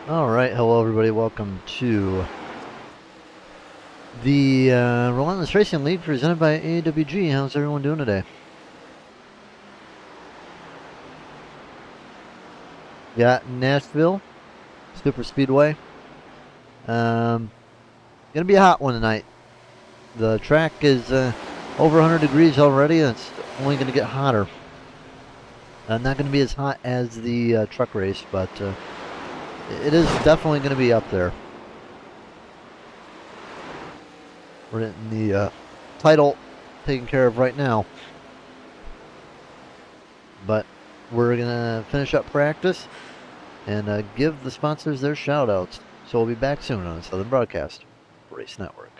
Alright, hello everybody, welcome to the Relentless Racing League presented by AWG. How's everyone doing today? Got Nashville, Superspeedway. Gonna be a hot one tonight. The track is over 100 degrees already, and it's only gonna get hotter. Not gonna be as hot as the truck race, but it is definitely gonna be up there. We're getting the title taken care of right now. But we're going to finish up practice and give the sponsors their shout outs. So we'll be back soon on Southern Broadcast Race Network.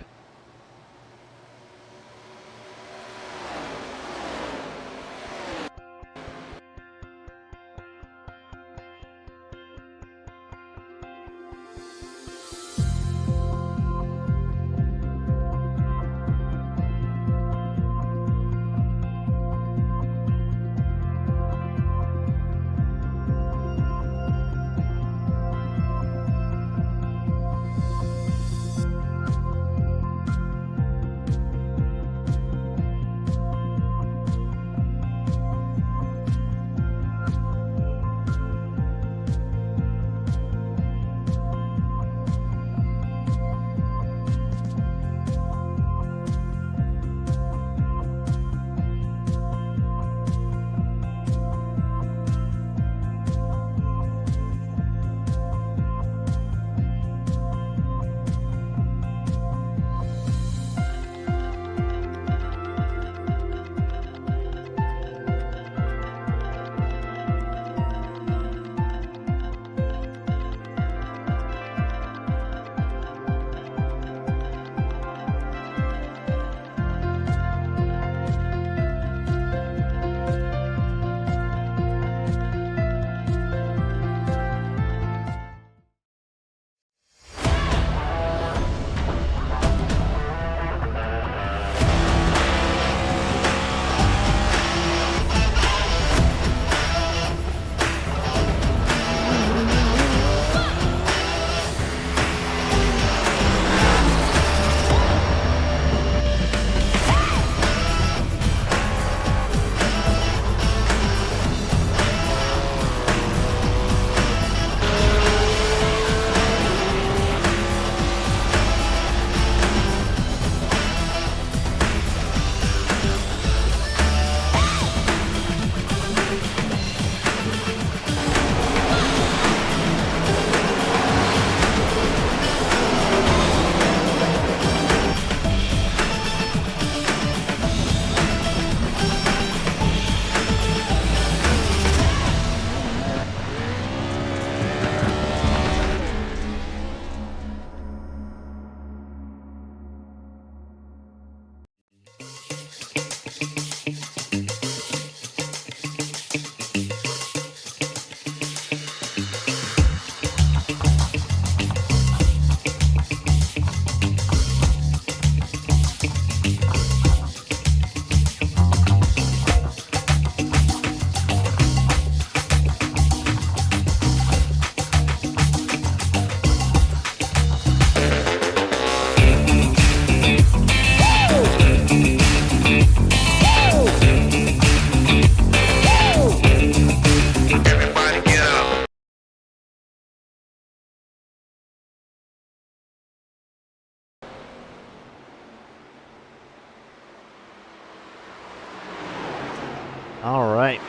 All right.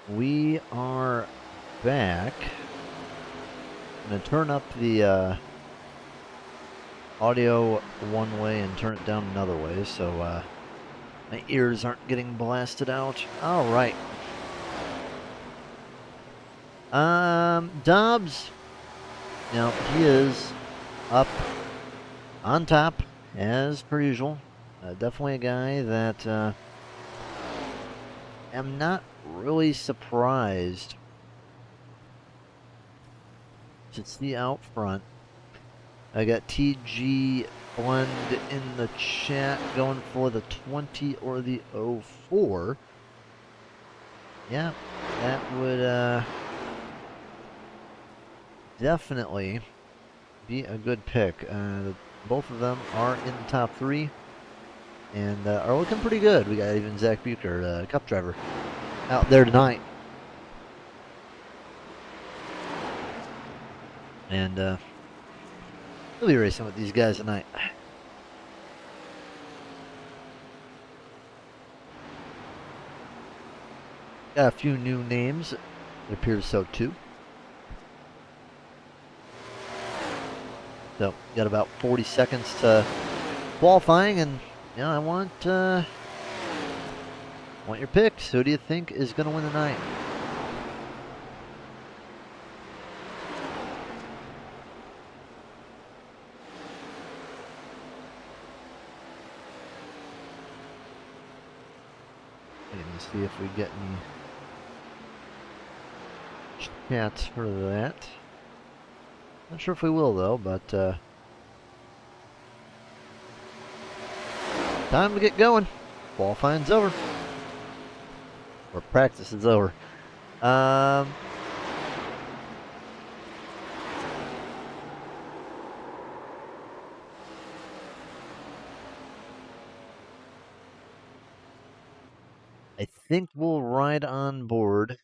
We are back. I'm going to turn up the audio one way and turn it down another way so my ears aren't getting blasted out. All right. Dobbs, now he is up on top as per usual. Definitely a guy that am not really surprised to see out front. I got TG Blend in the chat going for the 20 or the 04. Yeah, that would definitely be a good pick. Both of them are in the top 3 and are looking pretty good. We got even Zach Bucher, Cup driver, out there tonight. And we'll be racing with these guys tonight. Got a few new names. It appears so too. So, got about 40 seconds to qualifying, and yeah, I want your picks. Who do you think is going to win the night? Let's see if we get any chats for that. Not sure if we will though, but time to get going. Qualifying's over. Or practice is over. I think we'll ride on board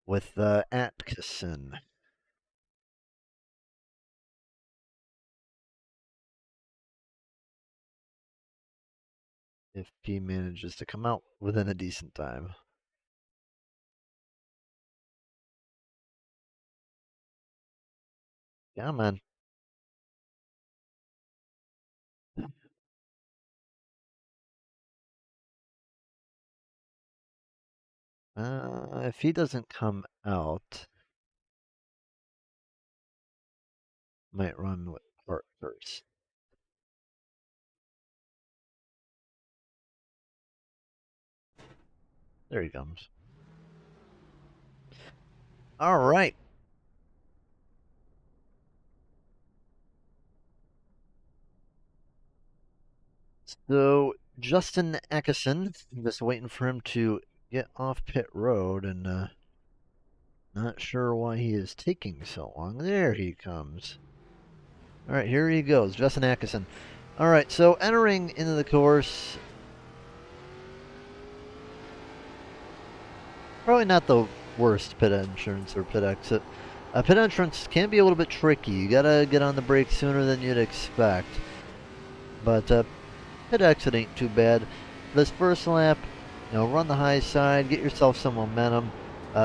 with Atkinson. If he manages to come out within a decent time. Yeah, man. If he doesn't come out, might run with Hart first. There he comes. All right. So Justin Atkinson, just waiting for him to get off pit road, and not sure why he is taking so long. There he comes. All right, here he goes, Justin Atkinson. All right, so entering into the course, probably not the worst pit entrance or pit exit. Pit entrance can be a little bit tricky. You gotta get on the brakes sooner than you'd expect. But pit exit ain't too bad. This first lap, run the high side, get yourself some momentum.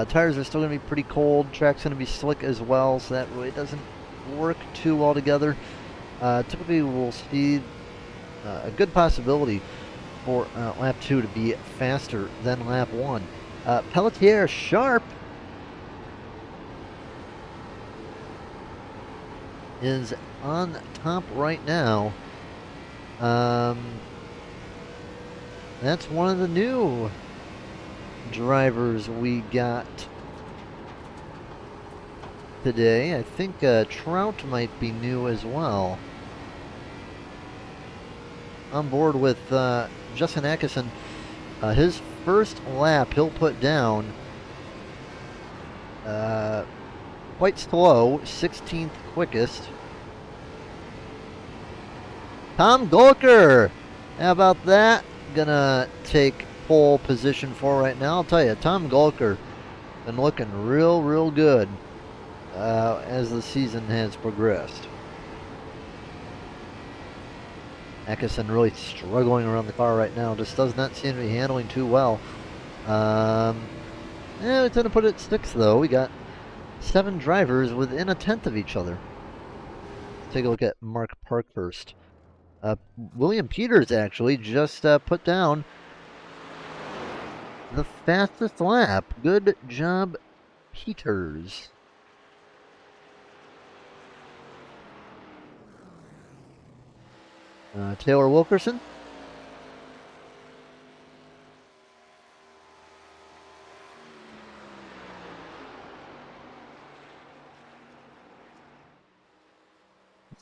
Tires are still going to be pretty cold. Track's going to be slick as well, so that really doesn't work too well together. Typically, we'll see a good possibility for lap 2 to be faster than lap 1. Pelletier Sharp is on top right now. That's one of the new drivers we got today. I think Trout might be new as well. On board with Justin Atkinson. His first lap he'll put down quite slow, 16th quickest. Tom Golker, how about that? Gonna take pole position for right now. I'll tell you, Tom Golker been looking real good as the season has progressed. Atkinson really struggling around the car right now. Just does not seem to be handling too well. Yeah, we tend to put it at 6 though. We got 7 drivers within a tenth of each other. Let's take a look at Mark Parkhurst. William Peters actually just put down the fastest lap. Good job, Peters. Taylor Wilkerson.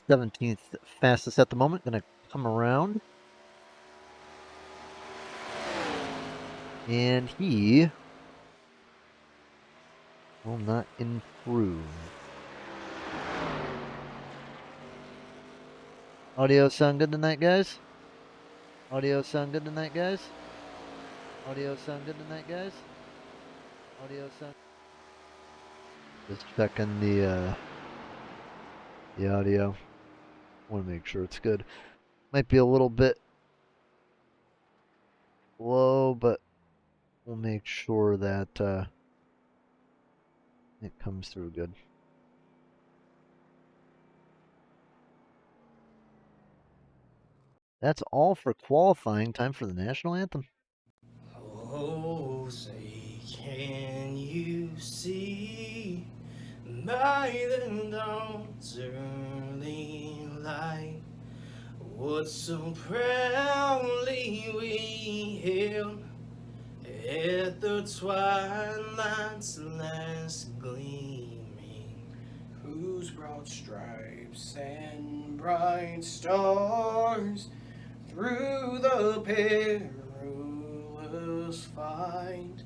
'17th fastest at the moment. Gonna come around. And he will not improve. Audio sound good tonight, guys? Audio sound good tonight, guys? Audio sound good tonight, guys? Audio sound. Just checking the audio. Want to make sure it's good. Might be a little bit low, but we'll make sure that it comes through good. That's all for qualifying. Time for the national anthem. Oh, say, can you see by the dawn's early light what so proudly we hailed at the twilight's last gleaming, whose broad stripes and bright stars through the perilous fight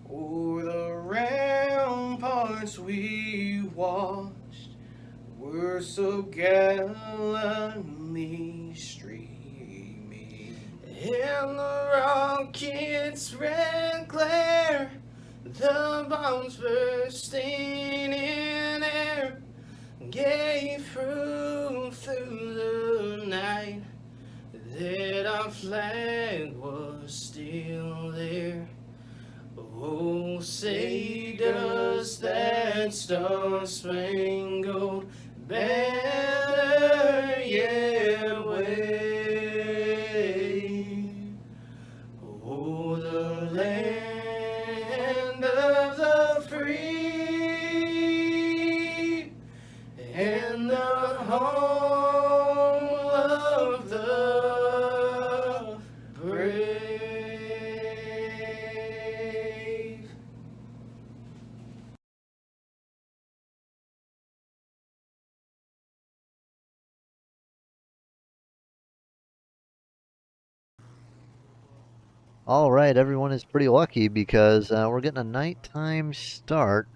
o'er the ramparts we watched were so gallantly streaming, and the rocket's red glare, the bombs bursting in air, gave proof through the night that our flag was still there. Oh, say does that star-spangled banner yet wave? Oh, the land of the free and the home of the brave. All right, everyone is pretty lucky because we're getting a nighttime start.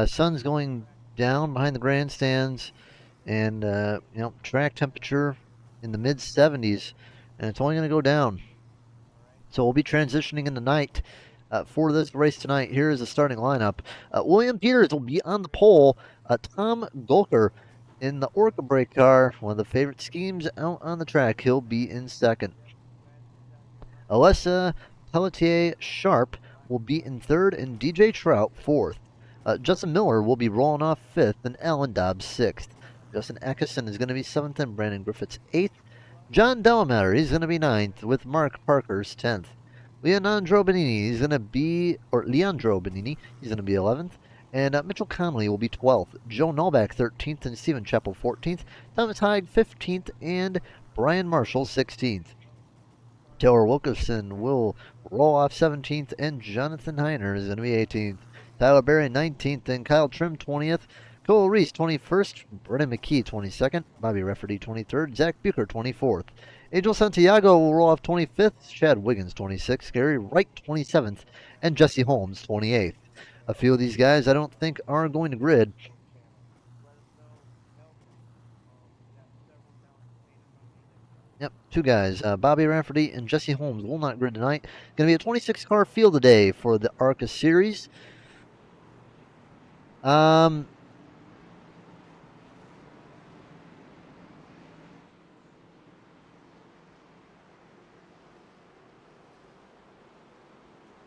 Sun's going down behind the grandstands, and track temperature in the mid 70s, and it's only going to go down. So we'll be transitioning in the night for this race tonight. Here is the starting lineup. William Peters will be on the pole. Tom Golker in the Orca brake car, one of the favorite schemes out on the track. He'll be in second. Alessa Pelletier Sharp will be in third, and DJ Trout fourth. Justin Miller will be rolling off fifth, and Alan Dobbs sixth. Justin Atkinson is going to be seventh, and Brandon Griffiths eighth. John Delamater, he's going to be ninth, with Mark Parker's 10th. Leandro Benini, he's going to be 11th. And Mitchell Conley will be 12th. Joe Nolback, 13th, and Stephen Chappell, 14th. Thomas Hyde, 15th, and Brian Marshall, 16th. Taylor Wilkerson will roll off 17th, and Jonathan Heiner is going to be 18th. Tyler Berry, 19th, and Kyle Trim, 20th. Cole Reese, 21st. Brennan McKee, 22nd. Bobby Rafferty, 23rd. Zach Bucher, 24th. Angel Santiago will roll off 25th. Chad Wiggins, 26th. Gary Wright, 27th. And Jesse Holmes, 28th. A few of these guys I don't think are going to grid. Yep, two guys, Bobby Rafferty and Jesse Holmes will not grid tonight. Going to be a 26-car field today for the ARCA series.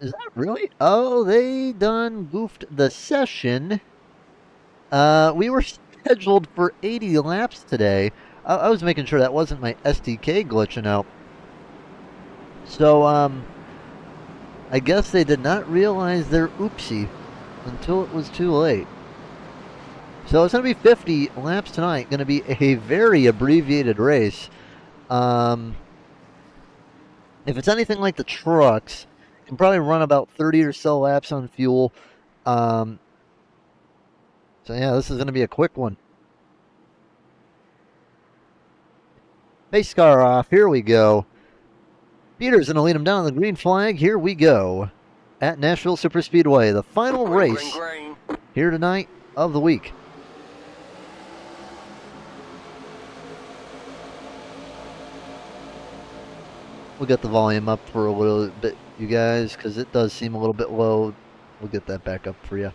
Is that really? Oh, they done goofed the session. We were scheduled for 80 laps today. I was making sure that wasn't my SDK glitching out. So, I guess they did not realize their oopsie until it was too late. So it's going to be 50 laps tonight. Going to be a very abbreviated race. If it's anything like the trucks, you can probably run about 30 or so laps on fuel. So yeah, this is going to be a quick one. Pace car off. Here we go. Peter's going to lead him down the green flag. Here we go. At Nashville Superspeedway, the final race here tonight of the week. We'll get the volume up for a little bit, you guys, because it does seem a little bit low. We'll get that back up for you.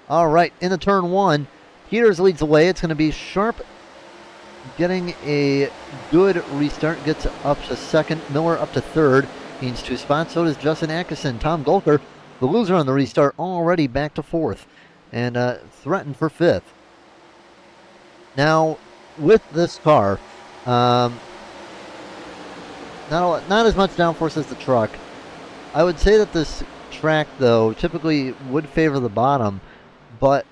All right, into turn 1, Peters leads the way. It's going to be Sharp getting a good restart. Gets up to second. Miller up to third. Gains 2 spots. So does Justin Atkinson. Tom Golker, the loser on the restart, already back to 4th and threatened for 5th. Now, with this car, not as much downforce as the truck. I would say that this track, though, typically would favor the bottom, but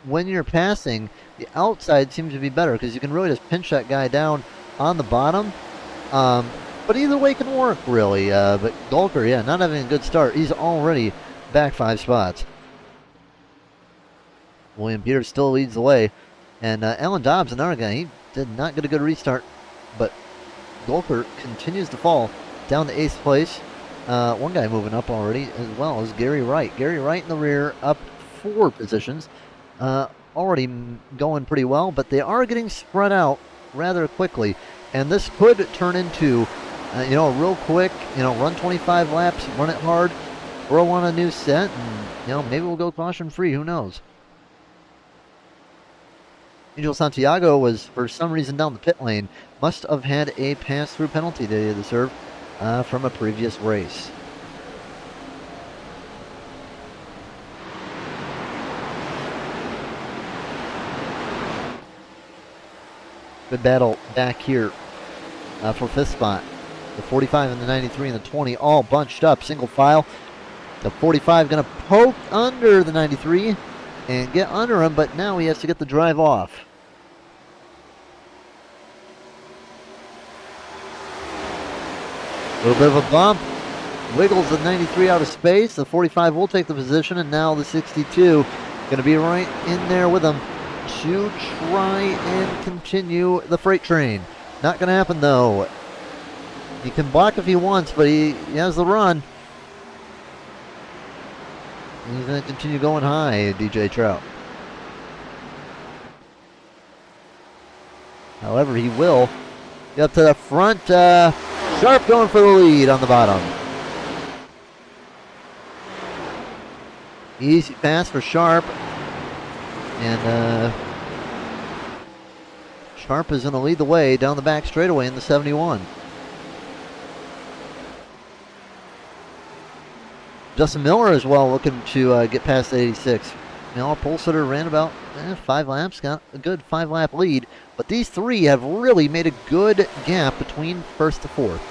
when you're passing, the outside seems to be better because you can really just pinch that guy down on the bottom. But either way can work, really. But Golker, yeah, not having a good start. He's already back 5 spots. William Peters still leads the way. And Alan Dobbs, another guy, he did not get a good restart. But Golker continues to fall down to 8th place. One guy moving up already, as well as Gary Wright. Gary Wright in the rear, up 4 positions. Already going pretty well, but they are getting spread out rather quickly. And this could turn into, real quick, run 25 laps, run it hard, throw on a new set, and, maybe we'll go caution free. Who knows? Angel Santiago was, for some reason, down the pit lane. Must have had a pass-through penalty that he had to serve from a previous race. Good battle back here for 5th spot. The 45 and the 93 and the 20 all bunched up, single file. The 45 going to poke under the 93 and get under him, but now he has to get the drive off. A little bit of a bump. Wiggles the 93 out of space. The 45 will take the position, and now the 62 going to be right in there with him to try and continue the freight train. Not going to happen, though. He can block if he wants, but he has the run. He's going to continue going high, DJ Trout. However, he will get up to the front. Sharp going for the lead on the bottom. Easy pass for Sharp. And Sharp is going to lead the way down the back straightaway in the 71. Justin Miller as well looking to get past the 86. Now, pole sitter ran about 5 laps, got a good 5-lap lead, but these 3 have really made a good gap between 1st to 4th.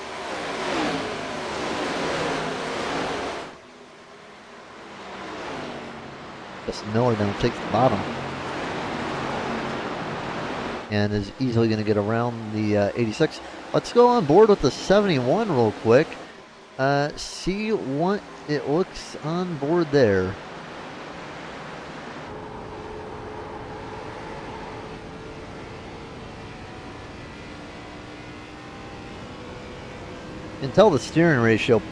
Justin Miller now takes the bottom and is easily going to get around the 86. Let's go on board with the 71 real quick. See what it looks on board there. You can tell the steering ratio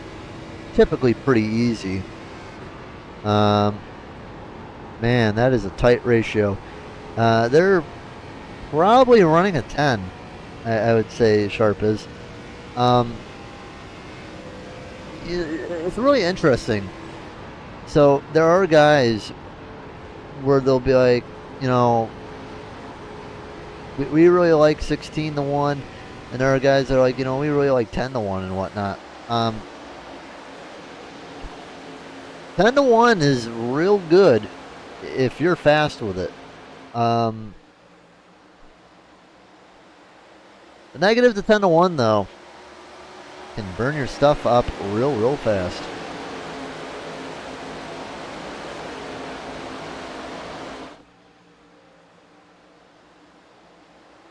typically pretty easy. Man, that is a tight ratio. They're probably running a 10, I would say Sharp is. It's really interesting. So there are guys where they'll be like, we really like 16 to 1, and there are guys that are like, we really like 10 to 1 and whatnot. 10 to 1 is real good if you're fast with it. The negative to 10 to 1 though can burn your stuff up real fast.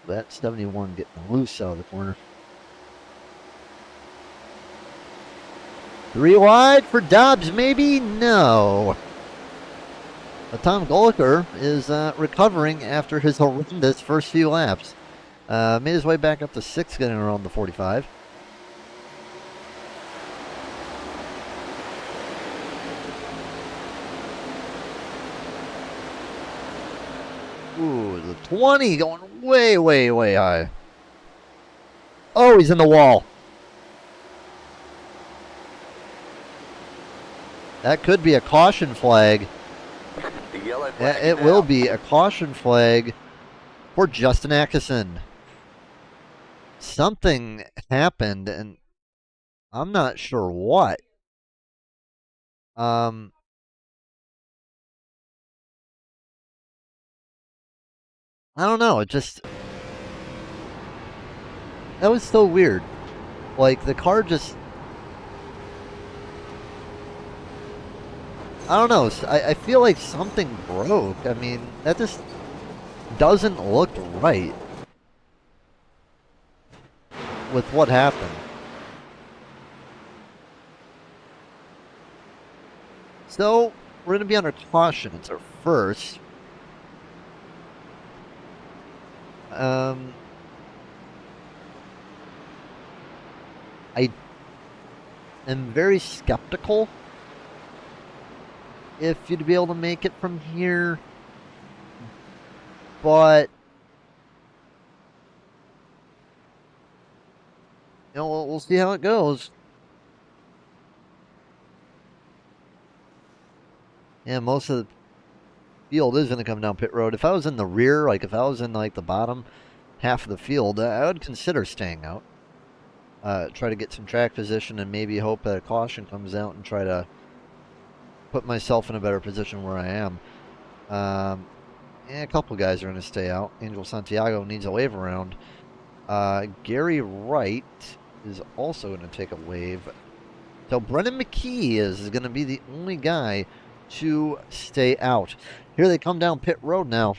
That 71 getting loose out of the corner. 3 wide for Dobbs, maybe? No. But Tom Golker is recovering after his horrendous first few laps. Made his way back up to 6th, getting around the 45. Ooh, the 20 going way high. Oh, he's in the wall. That could be a caution flag. The yellow flag It is will out. be a caution flag for Justin Atkinson. Something happened, and I'm not sure what. I don't know. It just, that was so weird. Like, the car just, I don't know. I feel like something broke. I mean, that just doesn't look right with what happened. So, we're going to be under caution. It's our first. I am very skeptical if you'd be able to make it from here, but you know, we'll see how it goes. Yeah, most of the field is going to come down pit road. If I was in the rear, like if I was in like the bottom half of the field, I would consider staying out. Try to get some track position and maybe hope that a caution comes out and try to put myself in a better position where I am. A couple guys are going to stay out. Angel Santiago needs a wave around. Gary Wright is also going to take a wave. So Brennan McKee is going to be the only guy to stay out. Here they come down pit road now.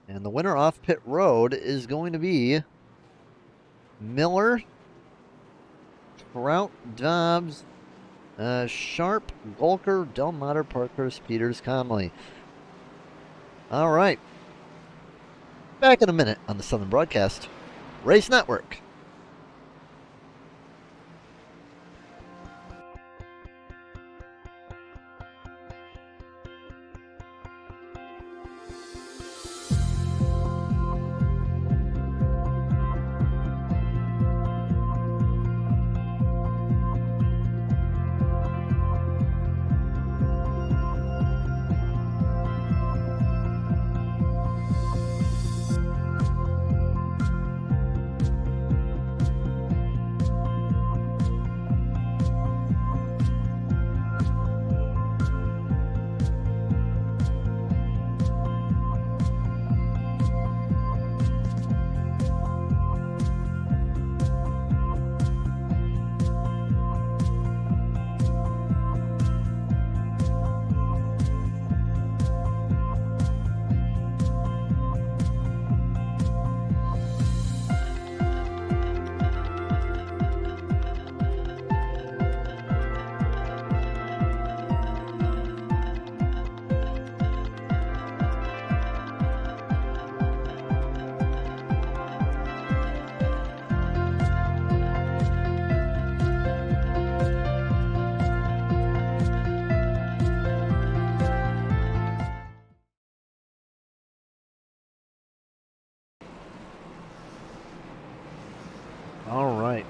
And the winner off pit road is going to be Miller, Trout, Dobbs, Sharp, Golker, Del Mater, Parker, Peters, Conley. All right. Back in a minute on the Southern Broadcast Race Network. All right.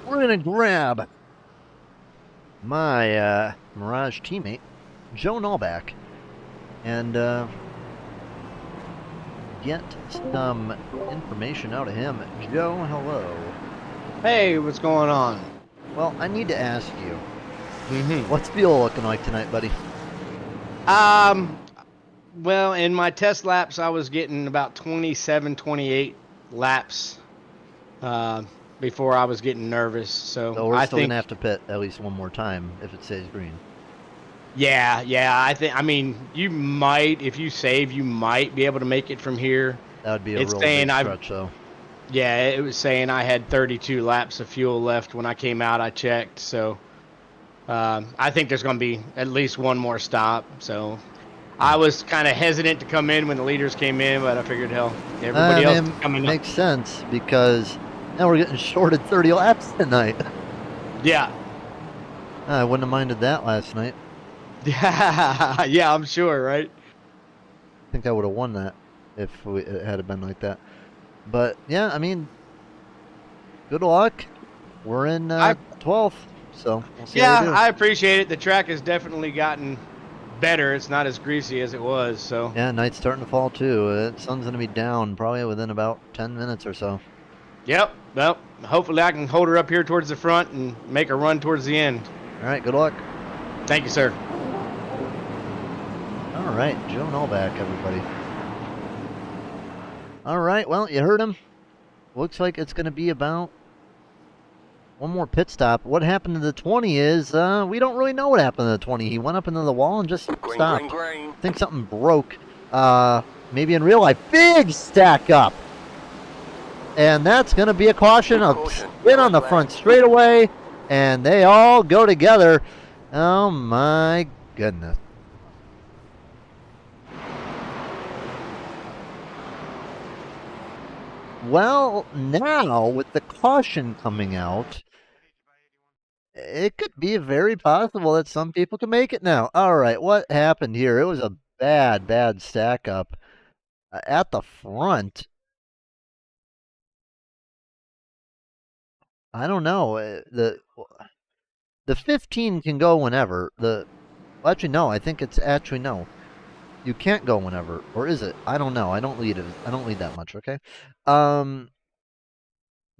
We're going to grab my Mirage teammate, Joe Nallback, and get some information out of him. Joe, hello. Hey, what's going on? Well, I need to ask you, what's fuel looking like tonight, buddy? Well, in my test laps, I was getting about 27, 28 laps before I was getting nervous. So So we're I still think, going to have to pit at least one more time if it stays green. yeah, I mean, you might, if you save, you might be able to make it from here. That would be a It's real saying big I've- stretch, though. Yeah, it was saying I had 32 laps of fuel left when I came out. I checked, so I think there's going to be at least one more stop. So I was kind of hesitant to come in when the leaders came in, but I figured, hell, everybody else is coming up. Makes sense because now we're getting shorted 30 laps tonight. Yeah. I wouldn't have minded that last night. Yeah, I'm sure, right? I think I would have won that. if it had been like that. But yeah, I mean, good luck. We're in 12th, so we'll see how Yeah, you do. I appreciate it. The track has definitely gotten better. It's not as greasy as it was. So Yeah, night's starting to fall too. The sun's gonna be down probably within about 10 minutes or so. yep. Well, hopefully I can hold her up here towards the front and make her run towards the end. All right, good luck. Thank you, sir. All right, Joe Novak, everybody. All right, well, you heard him. Looks like it's gonna be about one more pit stop. What happened to the 20 is we don't really know what happened to the 20. He went up into the wall and just stopped. Green. I think something broke. Maybe in real life. Big stack up. And that's going to be a caution. A spin on the front straightaway. And they all go together. Oh, my goodness. Well, now with the caution coming out, it could be very possible that some people can make it now. All right, what happened here? It was a bad stack up at the front. I don't know. The 15 can go whenever. Well, actually no. I think it's actually no. You can't go whenever, or is it? I don't know. I don't lead it. I don't lead that much. Okay, not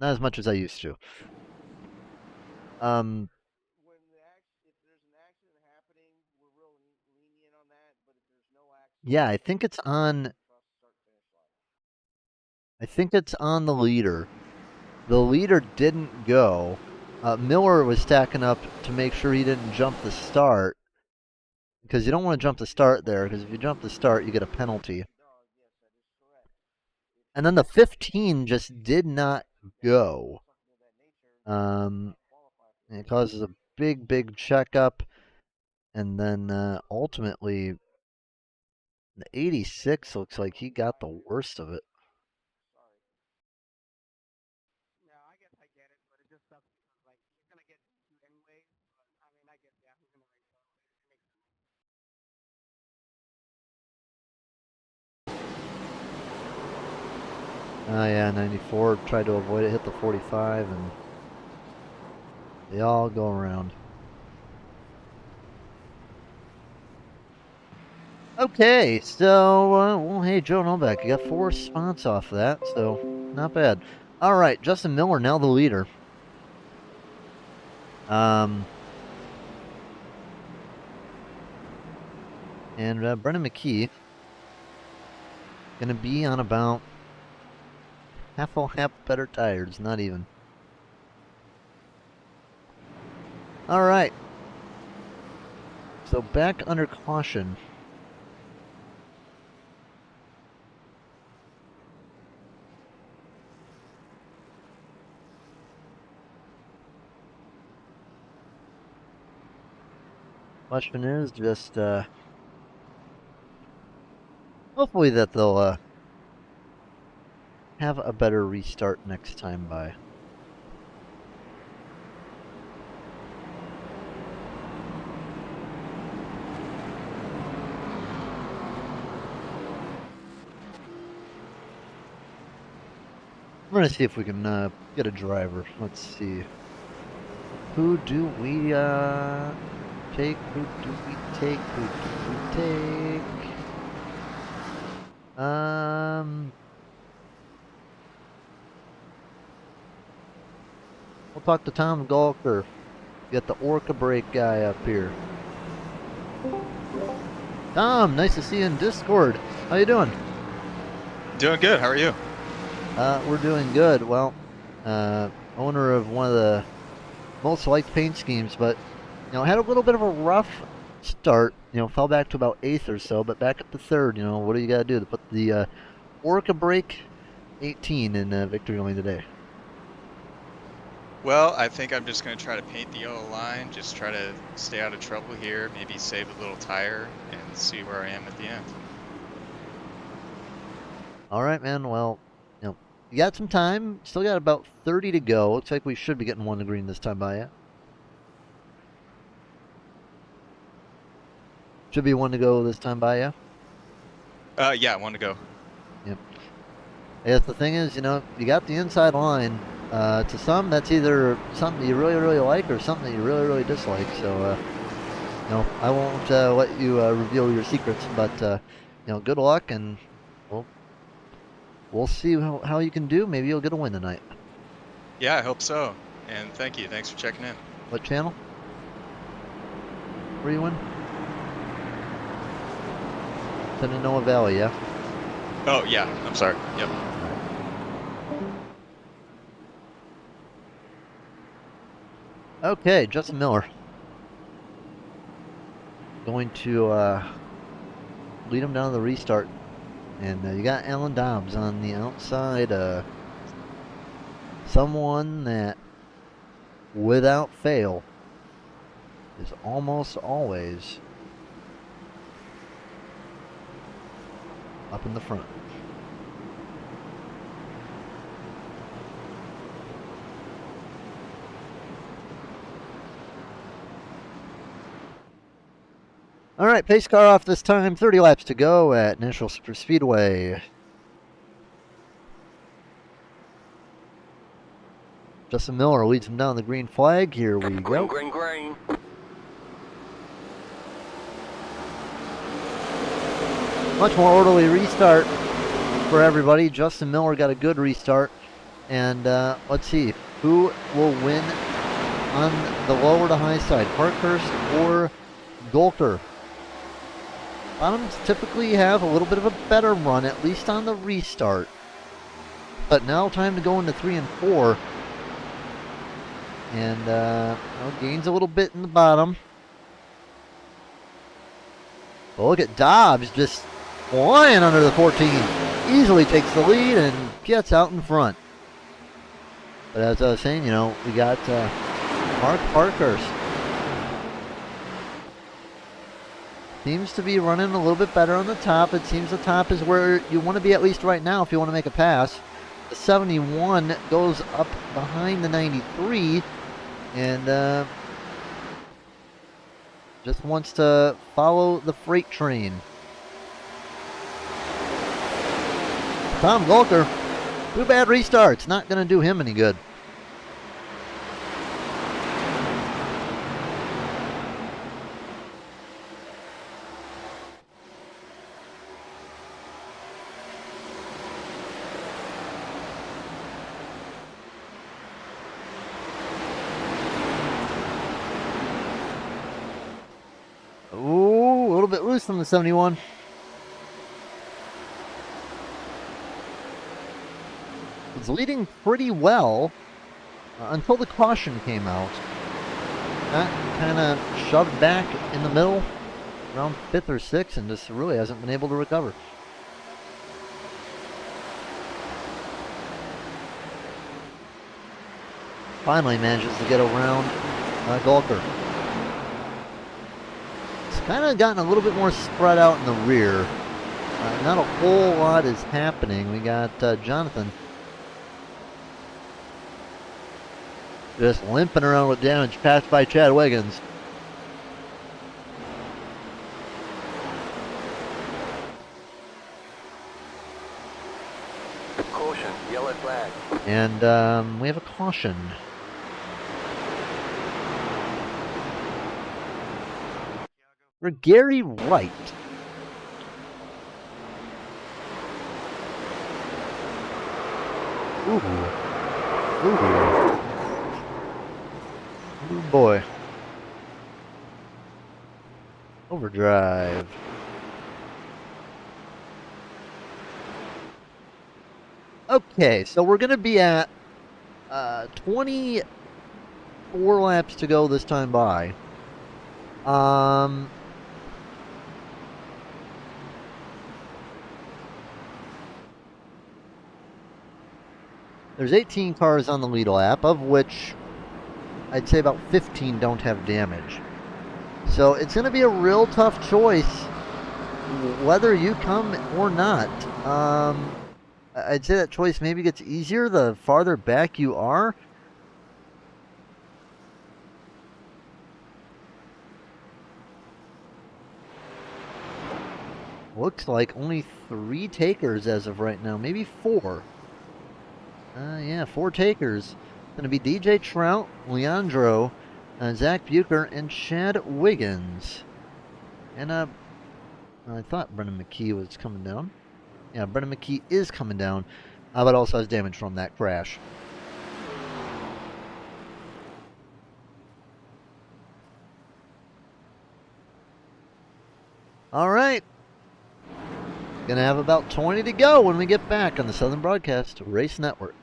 as much as I used to. Yeah, I think it's on. I think it's on the leader. The leader didn't go. Miller was stacking up to make sure he didn't jump the start. Because you don't want to jump the start there, because if you jump the start, you get a penalty. And then the 15 just did not go. It causes a big checkup. And then ultimately, the 86 looks like he got the worst of it. Oh yeah, 94 tried to avoid it, hit the 45, and they all go around. Okay, so, well, hey, Joe Novak, you got 4 spots off of that, so not bad. All right, Justin Miller, now the leader. And Brendan McKee going to be on about half better tires, not even. All right. So back under caution. Question is just, hopefully that they'll, have a better restart next time by. We're going to see if we can get a driver. Let's see. Who do we take? Who do we take? Who do we take? We'll talk to Tom Gawker. Get the Orca brake guy up here. Tom, nice to see you in Discord. How you doing? Doing good. How are you? We're doing good. Well, owner of one of the most liked paint schemes, but had a little bit of a rough start. Fell back to about 8th or so, but back up to 3rd. What do you got to do to put the Orca brake 18 in victory lane today? Well, I think I'm just going to try to paint the yellow line, just try to stay out of trouble here, maybe save a little tire, and see where I am at the end. All right, man. Well, you got some time. Still got about 30 to go. Looks like we should be getting one to green this time by, yeah? Should be one to go this time by, yeah? Yeah, one to go. Yep. I guess the thing is, you know, you got the inside line. To some, that's either something you really, really like or something that you really, really dislike. So, no, I won't let you reveal your secrets, but, you know, good luck, and we'll see how you can do. Maybe you'll get a win tonight. Yeah, I hope so. And thank you. Thanks for checking in. What channel? Where you in? Shenandoah Valley, yeah? Oh, yeah. I'm sorry. Yep. Okay, Justin Miller. Going to lead him down to the restart. And you got Alan Dobbs on the outside. Someone that, without fail, is almost always up in the front. All right, pace car off this time. 30 laps to go at Nashville Superspeedway. Justin Miller leads him down the green flag. Here we go. Green. Much more orderly restart for everybody. Justin Miller got a good restart. And let's see, who will win on the lower to high side, Parkhurst or Golker? Bottoms typically have a little bit of a better run, at least on the restart. But now time to go into 3 and 4. And well, gains a little bit in the bottom. Well, look at Dobbs just flying under the 14. Easily takes the lead and gets out in front. But as I was saying, you know, we got Mark Parkhurst. Seems to be running a little bit better on the top. It seems the top is where you want to be, at least right now, if you want to make a pass. The 71 goes up behind the 93 and just wants to follow the freight train. Tom Golker, 2 bad restarts. Not going to do him any good. Ooh, a little bit loose from the 71. Was leading pretty well until the caution came out. That kind of shoved back in the middle, around 5th or 6th, and just really hasn't been able to recover. Finally manages to get around Golker. It's kind of gotten a little bit more spread out in the rear. Not a whole lot is happening. We got Jonathan just limping around with damage, passed by Chad Wiggins. Caution, yellow flag. And we have a caution. For Gary Wright. Ooh. Oh boy. Overdrive. Okay, so we're going to be at 24 laps to go this time by. There's 18 cars on the lead lap, of which I'd say about 15 don't have damage. So it's going to be a real tough choice whether you come or not. I'd say that choice maybe gets easier the farther back you are. looks like only 3 takers as of right now, maybe 4. Yeah, 4 takers. Going to be DJ Trout, Leandro, Zach Bucher, and Chad Wiggins. And I thought Brendan McKee was coming down. Yeah, Brendan McKee is coming down, but also has damage from that crash. All right. Gonna have about 20 to go when we get back on the Southern Broadcast Race Network.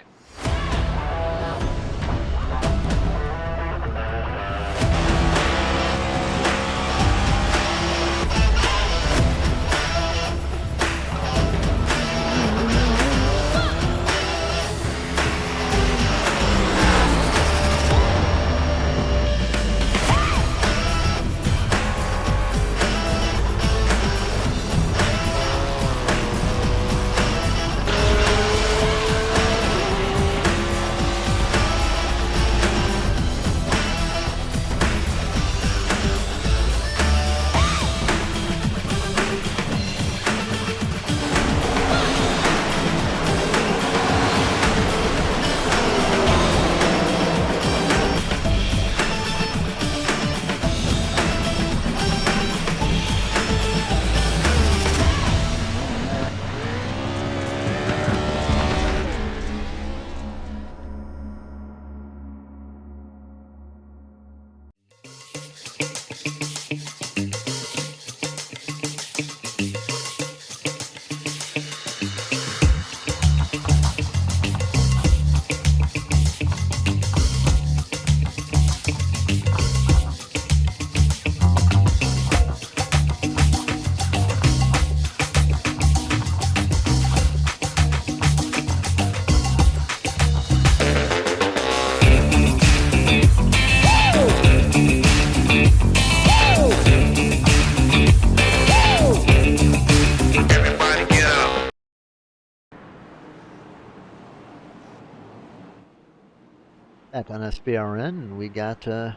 Back on SBRN, and we got a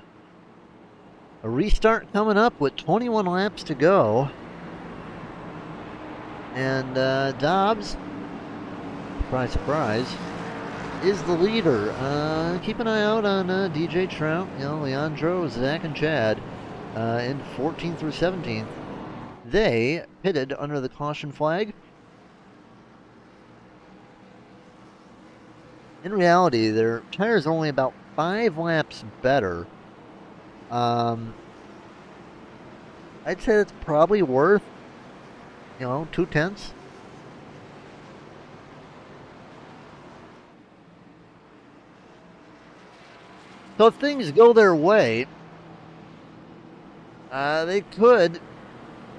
restart coming up with 21 laps to go. And Dobbs, surprise, surprise, is the leader. Keep an eye out on DJ Trout, Leandro, Zach, and Chad in 14th through 17th. They pitted under the caution flag. In reality, their tires are only about 5 laps better. I'd say it's probably worth, 2/10. So if things go their way, they could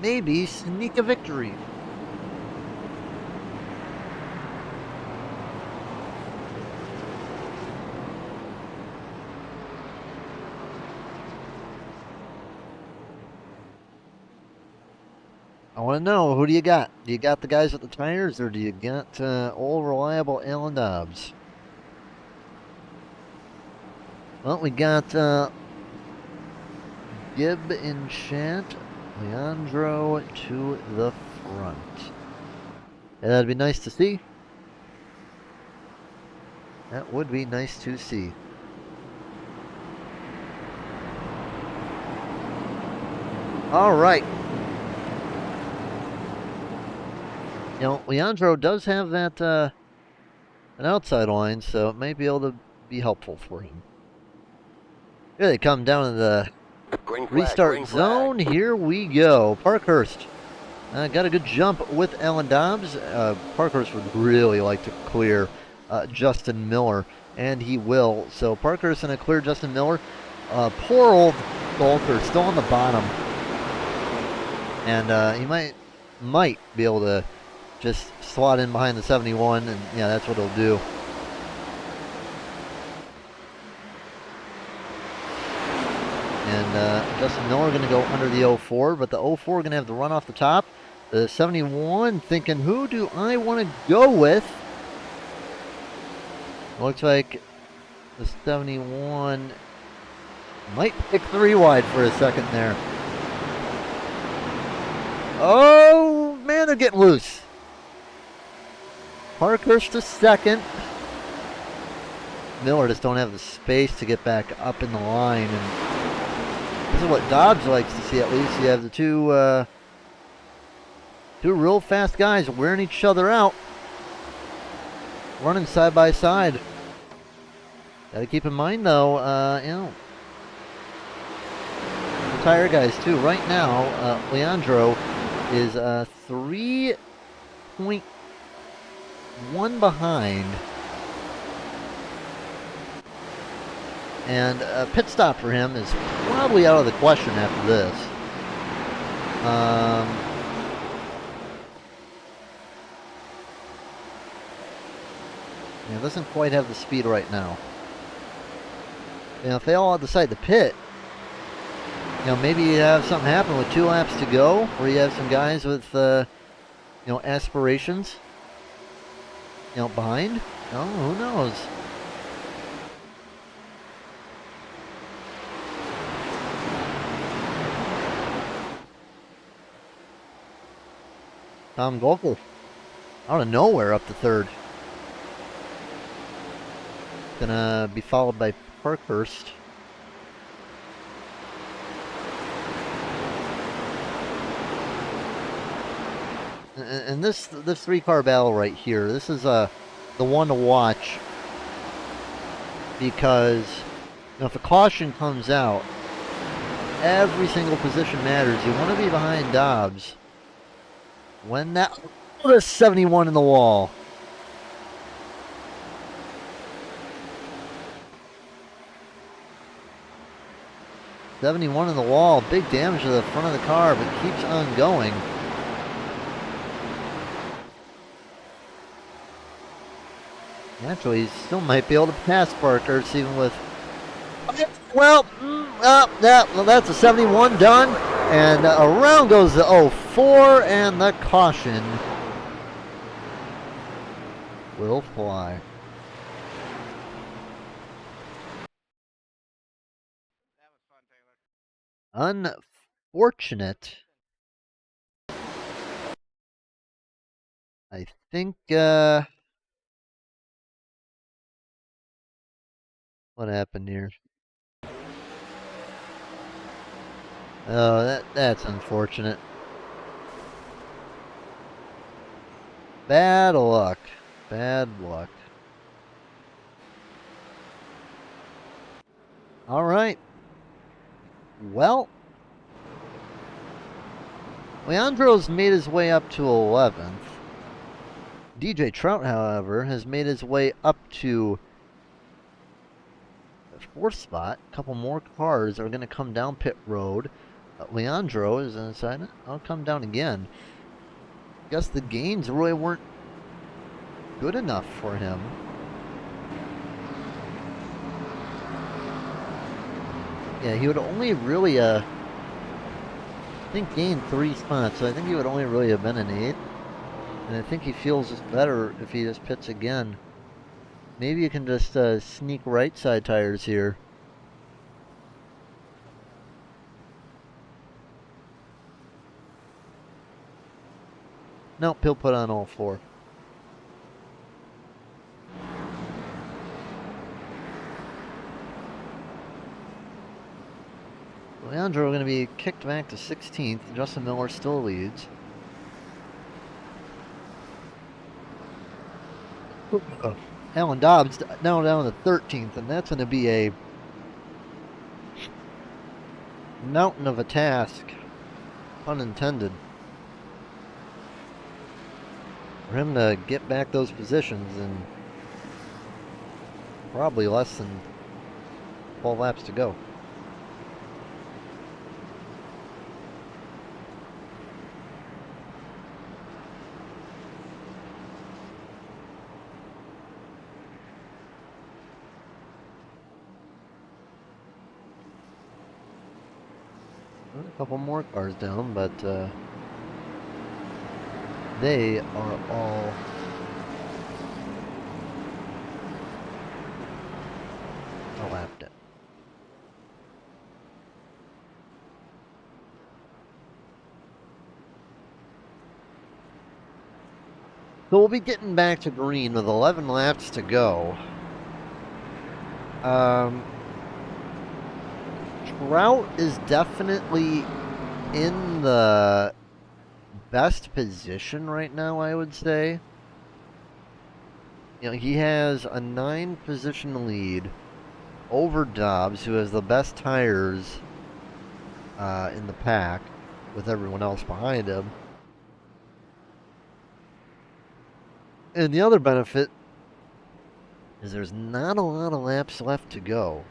maybe sneak a victory. I want to know, who do you got? Do you got the guys with the tires, or do you got old reliable Alan Dobbs? Well, we got Gibb in chat, Leandro to the front. Yeah, that'd be nice to see. That would be nice to see. All right. Leandro does have that an outside line, so it may be able to be helpful for him. Here they come down to the restart zone. Here we go. Parkhurst got a good jump with Alan Dobbs. Parkhurst would really like to clear Justin Miller, and he will. So Parkhurst going to clear Justin Miller. Poor old Golker still on the bottom, and he might be able to just slot in behind the 71, and yeah, that's what he'll do. And Justin Miller going to go under the 04, but the 04 going to have the run off the top. The 71 thinking, who do I want to go with? Looks like the 71 might pick 3 wide for a second there. Oh, man, they're getting loose. Parkhurst to second. Miller just don't have the space to get back up in the line, and this is what Dobbs likes to see. At least you have the two real fast guys wearing each other out, running side by side. Got to keep in mind though, you know, the tire guys too. Right now, Leandro is 3.1 behind. And a pit stop for him is probably out of the question after this. Yeah, doesn't quite have the speed right now. You know, if they all decide to pit, you know, maybe you have something happen with 2 laps to go, where you have some guys with, you know, aspirations, you know, behind. Oh, who knows? Tom Golker, out of nowhere, up to third. Gonna be followed by Parkhurst. And this 3-car battle right here, this is the one to watch, because you know, if a caution comes out, every single position matters. You want to be behind Dobbs when that 71 in the wall. '71 in the wall, big damage to the front of the car, but keeps on going. Naturally, he still might be able to pass Parkhurst even with. Well, that's a 71 done, and around goes the 04, and the caution will fly. Unfortunate. I think, what happened here? Oh, that's unfortunate. Bad luck. Bad luck. All right. Well, Leandro's made his way up to 11th. DJ Trout, however, has made his way up to the 4th spot. A couple more cars are going to come down pit road. Leandro is inside it. I'll come down again. Guess the gains really weren't good enough for him. Yeah, he would only really, I think gained 3 spots, so I think he would only really have been an 8th. And I think he feels better if he just pits again. Maybe you can just sneak right side tires here. Nope, he'll put on all 4. Leandro going to be kicked back to 16th. Justin Miller still leads. Alan Dobbs now down to 13th, and that's going to be a mountain of a task, pun intended, for him to get back those positions in probably less than 12 laps to go. A couple more cars down, but they are all lapped it. So we'll be getting back to green with 11 laps to go. Trout is definitely in the best position right now, I would say. You know, he has a 9-position lead over Dobbs, who has the best tires in the pack, with everyone else behind him. And the other benefit is there's not a lot of laps left to go.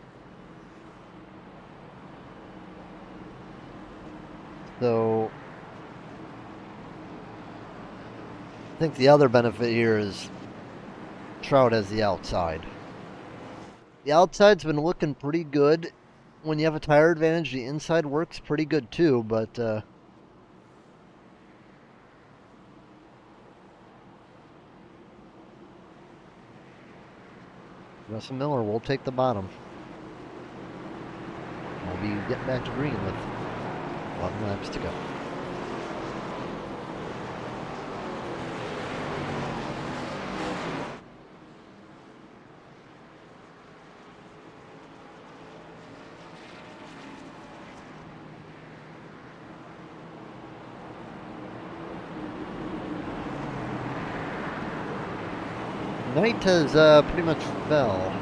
So I think the other benefit here is Trout has the outside. The outside's been looking pretty good. When you have a tire advantage, the inside works pretty good too, but Russell Miller will take the bottom. We'll be getting back to green with 11 laps to go. Night has pretty much fell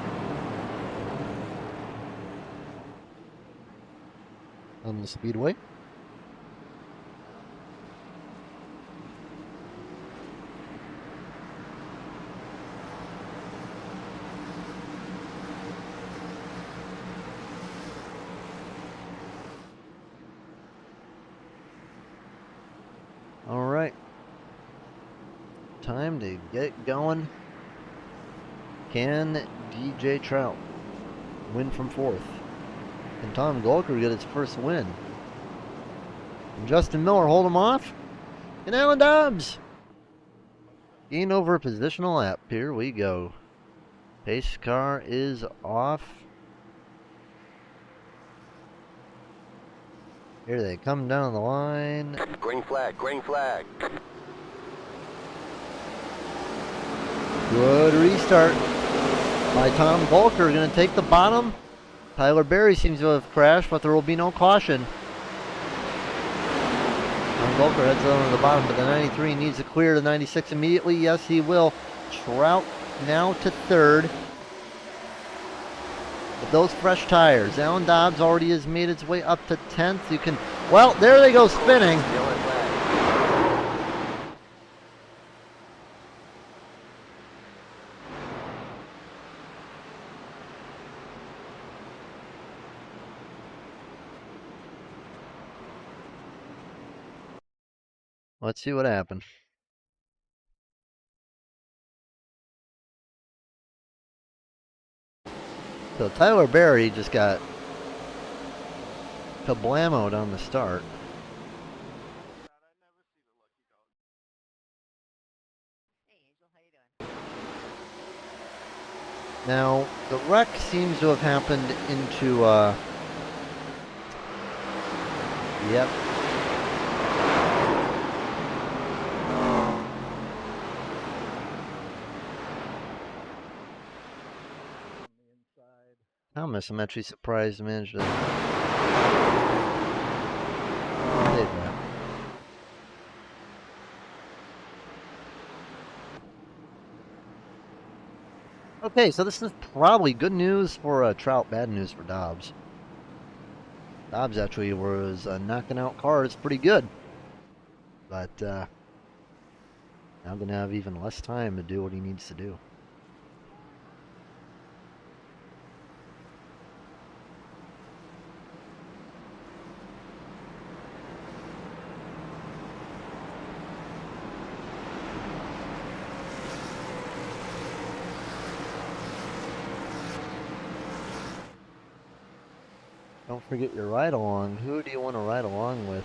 on the speedway. All right, time to get going. Can DJ Trout win from 4th? Can Tom Golker get his first win? Can Justin Miller hold him off? And Alan Dobbs gain over a positional lap. Here we go. Pace car is off. Here they come down the line. Green flag, green flag. Good restart by Tom Volker. Going to take the bottom. Tyler Berry seems to have crashed, but there will be no caution. Tom Volker heads on to the bottom, but the 93 needs to clear the 96 immediately. Yes, he will. Trout now to 3rd. With those fresh tires, Alan Dobbs already has made its way up to 10th. You can, well, there they go spinning. Yellow flag. Let's see what happened. So Tyler Berry just got kablamoed on the start. Now, the wreck seems to have happened into, yep. Thomas, I'm actually surprised managed to save that. Okay, so this is probably good news for Trout, bad news for Dobbs. Dobbs actually was knocking out cars pretty good, but now going to have even less time to do what he needs to do. Don't forget your ride along. Who do you want to ride along with?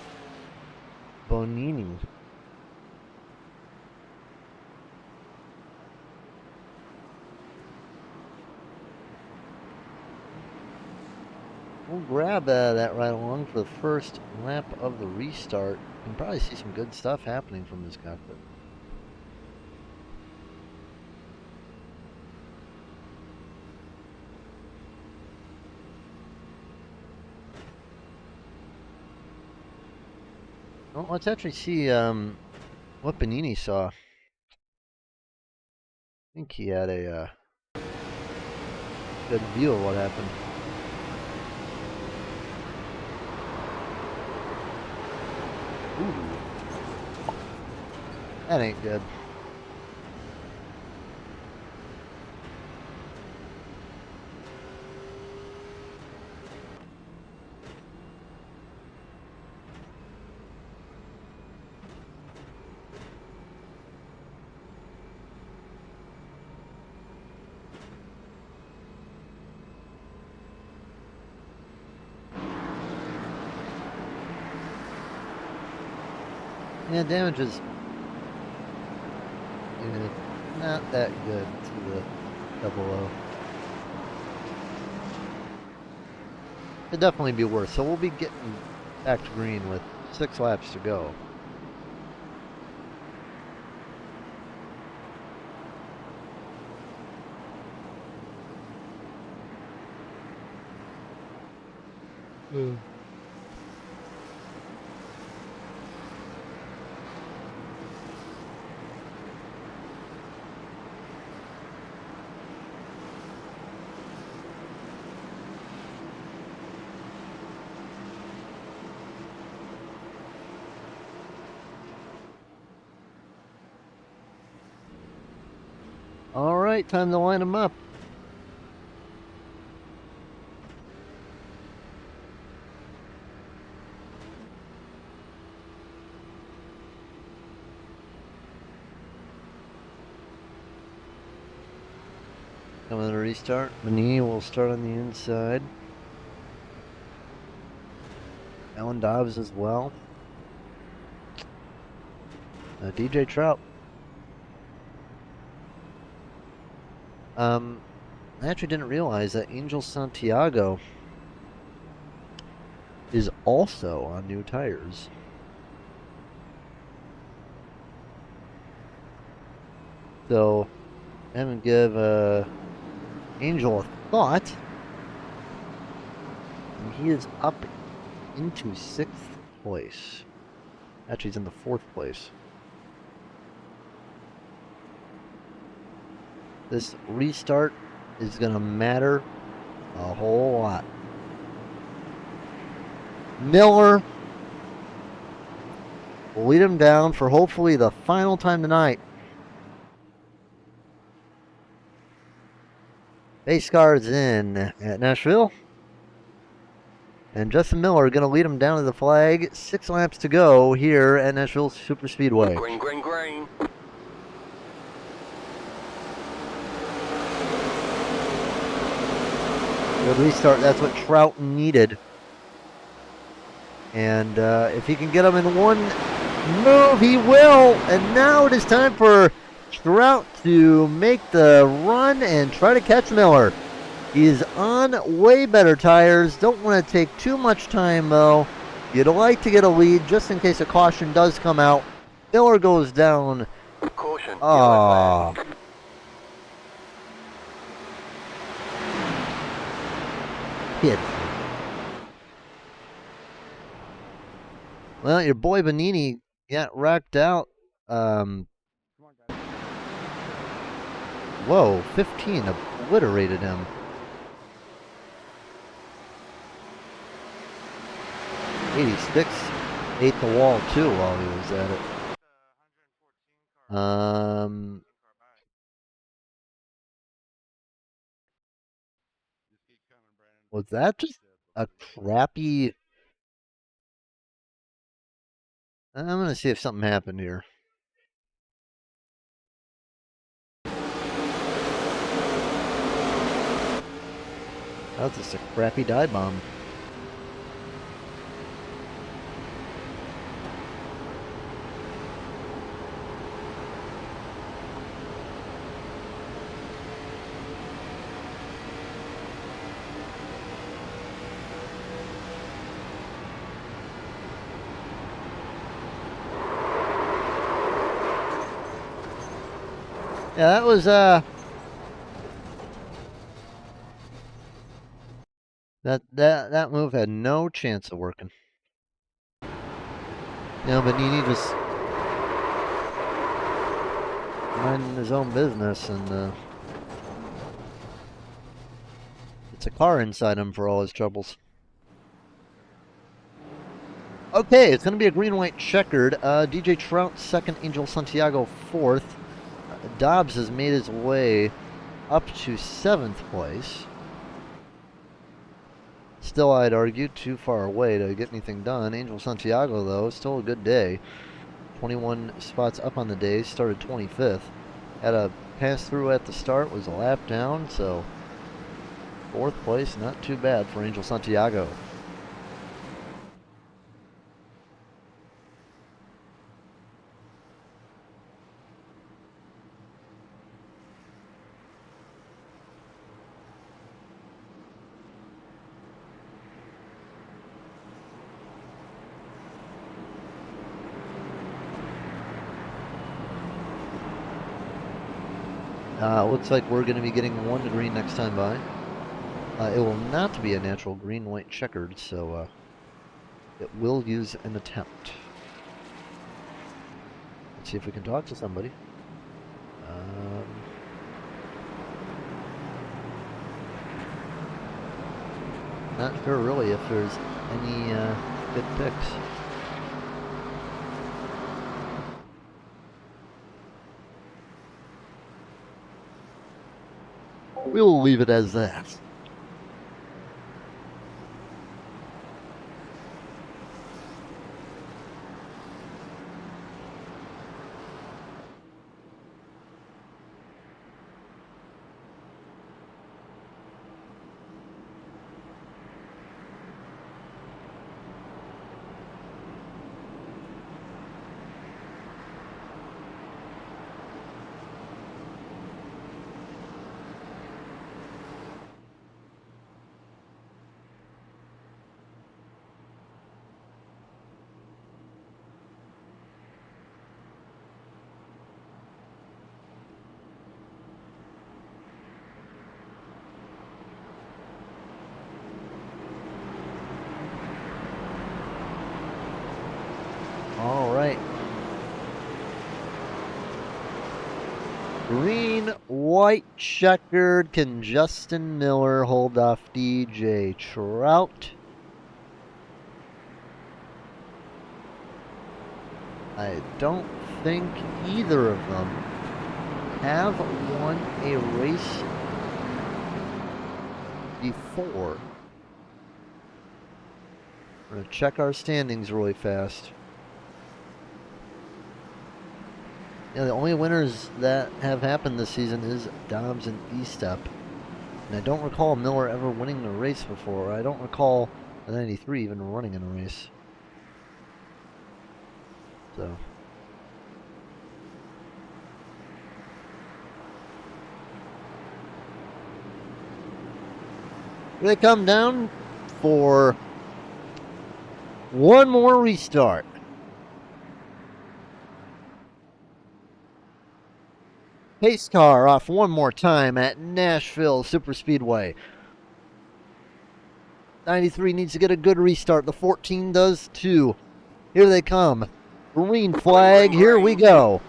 Bonini. We'll grab that ride along for the first lap of the restart. You can probably see some good stuff happening from this cockpit. Well, let's actually see what Benini saw. I think he had a good view of what happened. Ooh. That ain't good. Yeah, damage is not that good to the 00. Could definitely be worse. So we'll be getting back to green with 6 laps to go. All right, time to line them up. Coming to restart. Benini will start on the inside. Alan Dobbs as well. DJ Trout. I actually didn't realize that Angel Santiago is also on new tires. So, I'm going to give Angel a thought. And he is up into 6th place. Actually, he's in the 4th place. This restart is going to matter a whole lot. Miller will lead him down for hopefully the final time tonight. Base cars in at Nashville. And Justin Miller going to lead him down to the flag. 6 laps to go here at Nashville Superspeedway. Green, green, green. Good restart. That's what Trout needed. And if he can get him in one move, he will. And now it is time for Trout to make the run and try to catch Miller. He is on way better tires. Don't want to take too much time, though. You'd like to get a lead just in case a caution does come out. Miller goes down. Caution. Ah. Hit. Well, your boy Benini got racked out. Whoa, 15 obliterated him. '86 ate the wall too while he was at it. Was that just a crappy? I'm gonna see if something happened here. That was just a crappy dive bomb. Yeah, that was that move had no chance of working. You know, Benini just minding his own business, and it's a car inside him for all his troubles. Okay, it's going to be a green-white checkered. DJ Trout second, Angel Santiago fourth. Dobbs has made his way up to 7th place. Still, I'd argue, too far away to get anything done. Angel Santiago, though, still a good day. 21 spots up on the day, started 25th. Had a pass-through at the start, was a lap down, so 4th place, not too bad for Angel Santiago. Looks like we're going to be getting 1 to green next time by. It will not be a natural green-white checkered, so it will use an attempt. Let's see if we can talk to somebody. Not sure really if there's any good picks. We'll leave it as that. All right. Green, white, checkered. Can Justin Miller hold off DJ Trout? I don't think either of them have won a race before. We're going to check our standings really fast. Yeah, the only winners that have happened this season is Dobbs and E-Step. And I don't recall Miller ever winning a race before. I don't recall the 93 even running in a race. So. They come down for one more restart. Pace car off one more time at Nashville Superspeedway. 93 needs to get a good restart. The 14 does too. Here they come. Green flag. Here we go.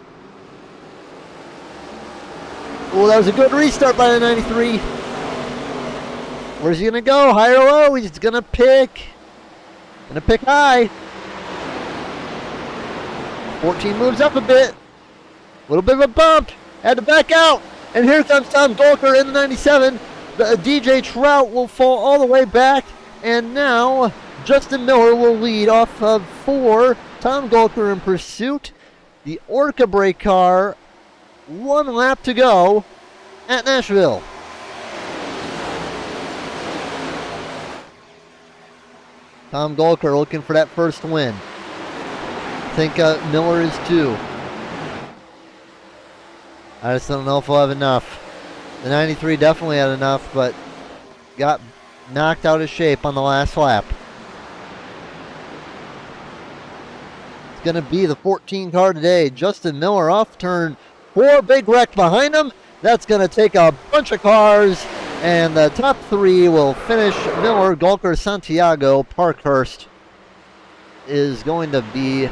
Oh, that was a good restart by the 93. Where's he going to go? High or low? He's going to pick. Going to pick high. 14 moves up a bit. A little bit of a bump. Had to back out. And here comes Tom Golker in the 97. The DJ Trout will fall all the way back. And now Justin Miller will lead off of 4. Tom Golker in pursuit. The Orca brake car. 1 lap to go at Nashville. Tom Golker looking for that first win. I think Miller is too. I just don't know if we'll have enough. The 93 definitely had enough, but got knocked out of shape on the last lap. It's going to be the 14 car today. Justin Miller off turn 4, big wreck behind him. That's going to take a bunch of cars, and the top 3 will finish. Miller, Golker, Santiago, Parkhurst is going to be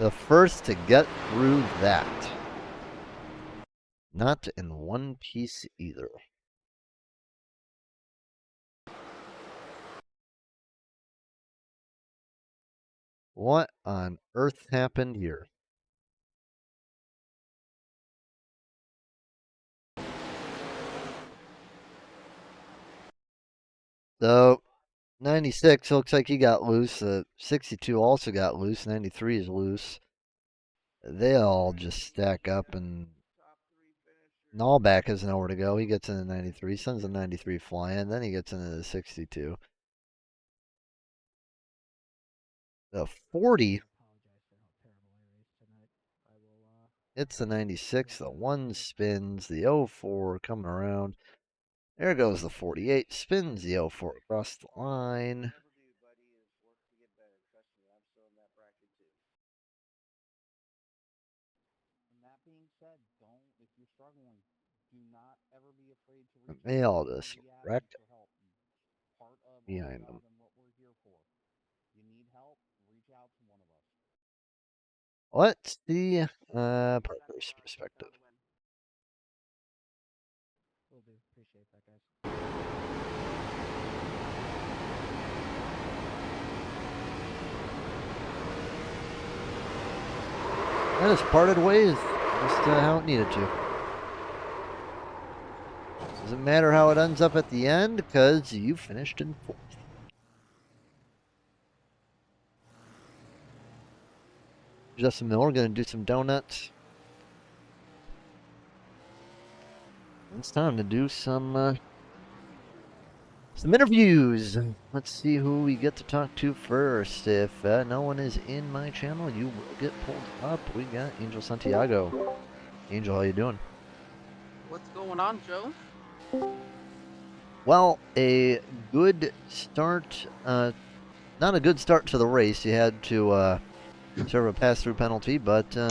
The first to get through that. Not in one piece either. What on earth happened here? So 96 looks like he got loose. 62 also got loose. 93 is loose. They all just stack up, and Nallback has nowhere to go. He gets into 93, sends a 93 flying, then he gets into the 62. The 40, it's the 96. The 1 spins. The 04 coming around. There goes the 48. Spins the 04 across the line. They all just wrecked behind them. Let's see Parker's perspective. That has parted ways just how it needed to. Doesn't matter how it ends up at the end because you finished in 4th. Justin Miller going to do some donuts. It's time to do some interviews. Let's see who we get to talk to first. If no one is in my channel, you will get pulled up. We got Angel Santiago. Angel, how you doing? What's going on, Joe? Well, a good start. Not a good start to the race. You had to serve a pass-through penalty, but you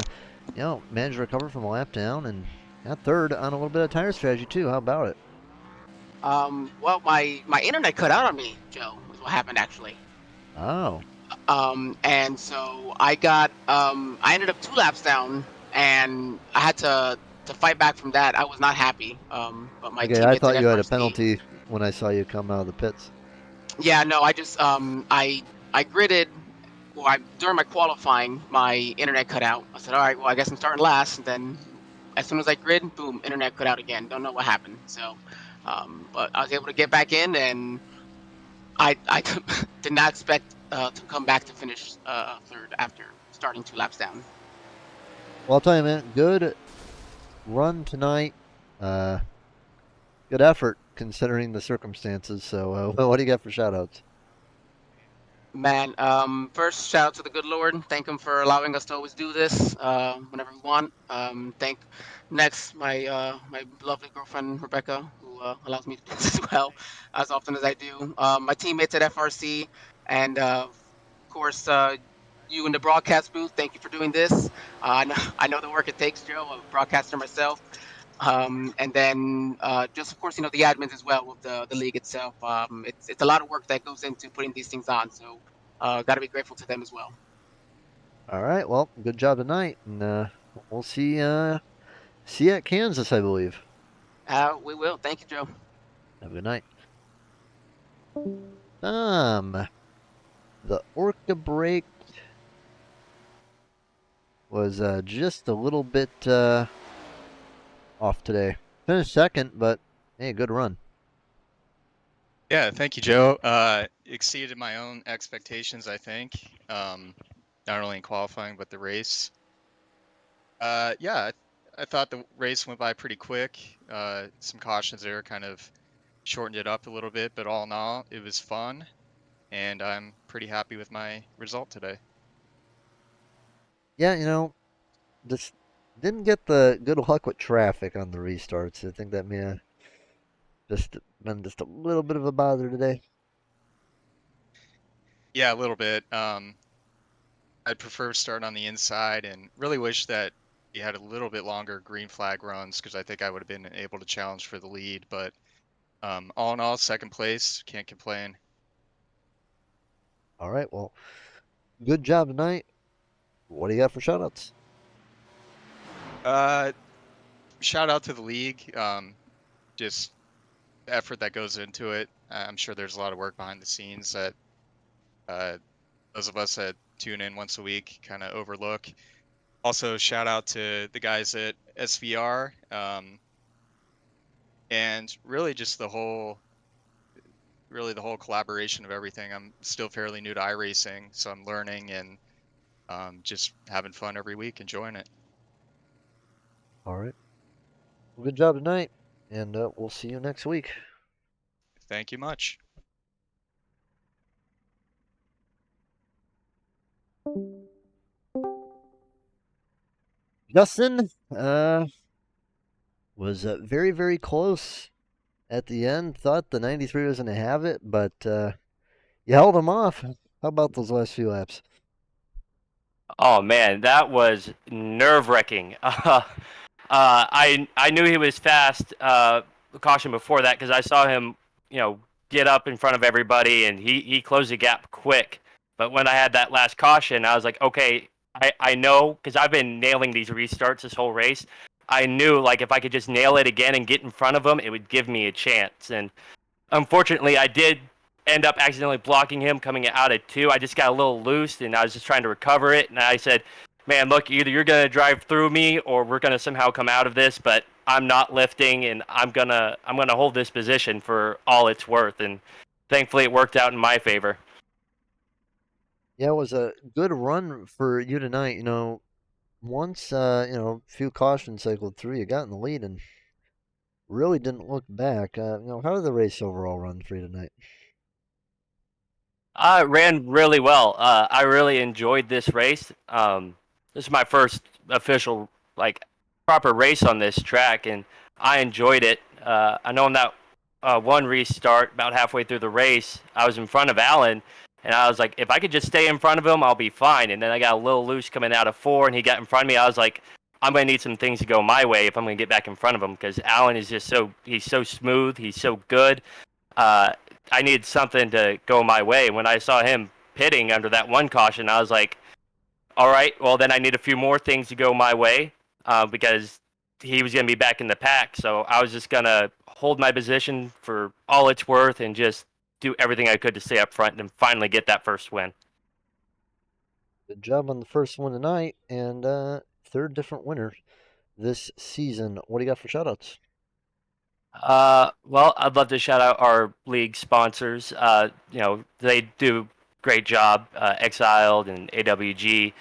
know, managed to recover from a lap down and got third on a little bit of tire strategy too. How about it? Well, my internet cut out on me, Joe, is what happened actually. Oh. And so I ended up 2 laps down, and I had to fight back from that. I was not happy. But my Okay, I teammates at thought you had a FRC. penalty when I saw you come out of the pits. Yeah, no, I just I gridded. Well, during my qualifying, my internet cut out. I said, all right, well, I guess I'm starting last. And then as soon as I grid, boom, internet cut out again. Don't know what happened. So, but I was able to get back in, and I did not expect to come back to finish third after starting 2 laps down. Well, I'll tell you, man, good run tonight. Good effort considering the circumstances. So, what do you got for shoutouts? Man, first shout out to the good Lord. Thank him for allowing us to always do this whenever we want. Thank next my beloved girlfriend Rebecca, who allows me to do this as well as often as I do. My teammates at FRC, and of course you in the broadcast booth. Thank you for doing this. I know the work it takes, Joe. I'm a broadcaster myself. And then just of course the admins as well with the league itself. It's a lot of work that goes into putting these things on, so got to be grateful to them as well. All right, well, good job tonight, and we'll see you at Kansas, I believe. We will. Thank you, Joe. Have a good night. The Orca break was just a little bit off today. Finished second, but hey, good run. Yeah, thank you, Joe. Exceeded my own expectations, I think. Not only in qualifying, but the race. Yeah, I thought the race went by pretty quick. Some cautions there kind of shortened it up a little bit, but all in all, it was fun, and I'm pretty happy with my result today. Yeah, just didn't get the good luck with traffic on the restarts. I think that may have just been just a little bit of a bother today. Yeah, a little bit. I'd prefer starting on the inside, and really wish that you had a little bit longer green flag runs because I think I would have been able to challenge for the lead. But all in all, second place, can't complain. All right, well, good job tonight. What do you got for shoutouts? Shout out to the league. Just the effort that goes into it. I'm sure there's a lot of work behind the scenes that those of us that tune in once a week kind of overlook. Also, shout out to the guys at SVR, and really just really the whole collaboration of everything. I'm still fairly new to iRacing, so I'm learning and just having fun every week, enjoying it. All right. Well, good job tonight, and we'll see you next week. Thank you much. Justin was very, very close at the end. Thought the 93 was going to have it, but you held him off. How about those last few laps? Oh man, that was nerve-wracking. I knew he was fast. Caution before that because I saw him, get up in front of everybody and he closed the gap quick. But when I had that last caution, I was like, okay, I know because I've been nailing these restarts this whole race. I knew like if I could just nail it again and get in front of him, it would give me a chance. And unfortunately, I did end up accidentally blocking him coming out at 2. I just got a little loose, and I was just trying to recover it. And I said, man, look, either you're going to drive through me or we're going to somehow come out of this, but I'm not lifting, and I'm gonna hold this position for all it's worth. And thankfully, it worked out in my favor. Yeah, it was a good run for you tonight. Once a few cautions cycled through, you got in the lead and really didn't look back. How did the race overall run for you tonight? It ran really well. I really enjoyed this race. This is my first official, like, proper race on this track, and I enjoyed it. I know in that one restart, about halfway through the race, I was in front of Alan, and I was like, if I could just stay in front of him, I'll be fine. And then I got a little loose coming out of 4, and he got in front of me. I was like, I'm going to need some things to go my way if I'm going to get back in front of him because Alan is just he's so smooth, he's so good. Uh, I needed something to go my way. When I saw him pitting under that one caution, I was like, all right, well, then I need a few more things to go my way because he was going to be back in the pack. So I was just going to hold my position for all it's worth and just do everything I could to stay up front and finally get that first win. Good job on the first one tonight, and third different winner this season. What do you got for shoutouts? Well, I'd love to shout out our league sponsors. They do great job. Exiled and AWG.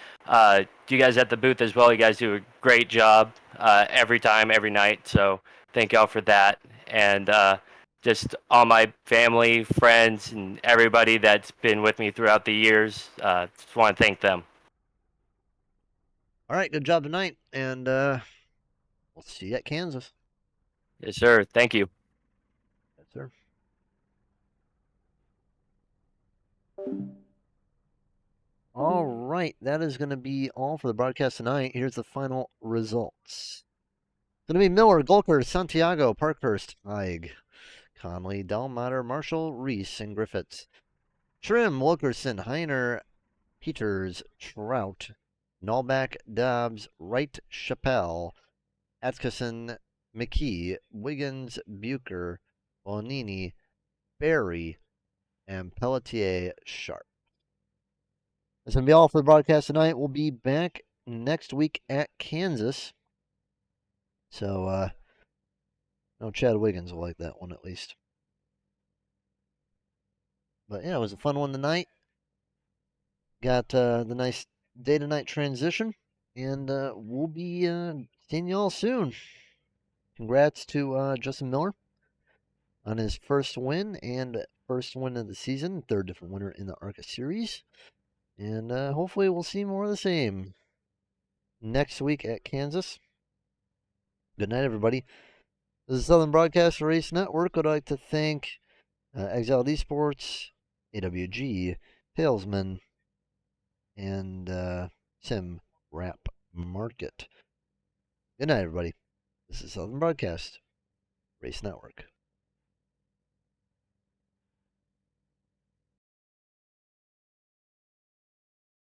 You guys at the booth as well. You guys do a great job every time, every night. So thank y'all for that. And just all my family, friends, and everybody that's been with me throughout the years. Just want to thank them. All right, good job tonight, and we'll see you at Kansas. Yes, sir. Thank you. Yes, sir. All right, that is going to be all for the broadcast tonight. Here's the final results. It's going to be Miller, Golker, Santiago, Parkhurst, Eig, Conley, Delmater, Marshall, Reese, and Griffiths. Trim, Wilkerson, Heiner, Peters, Trout, Nallback, Dobbs, Wright, Chappelle, Atkinson, McKee, Wiggins, Bucher, Bonini, Barry, and Pelletier Sharp. That's going to be all for the broadcast tonight. We'll be back next week at Kansas. So, no, Chad Wiggins will like that one at least. But yeah, it was a fun one tonight. Got the nice day to night transition, and we'll be seeing y'all soon. Congrats to Justin Miller on his first win and first win of the season, third different winner in the ARCA series. And hopefully we'll see more of the same next week at Kansas. Good night, everybody. This is Southern Broadcast Race Network. I'd like to thank Exiled Esports, AWG, Talesman, and Sim Rap Market. Good night, everybody. This is Southern Broadcast Race Network.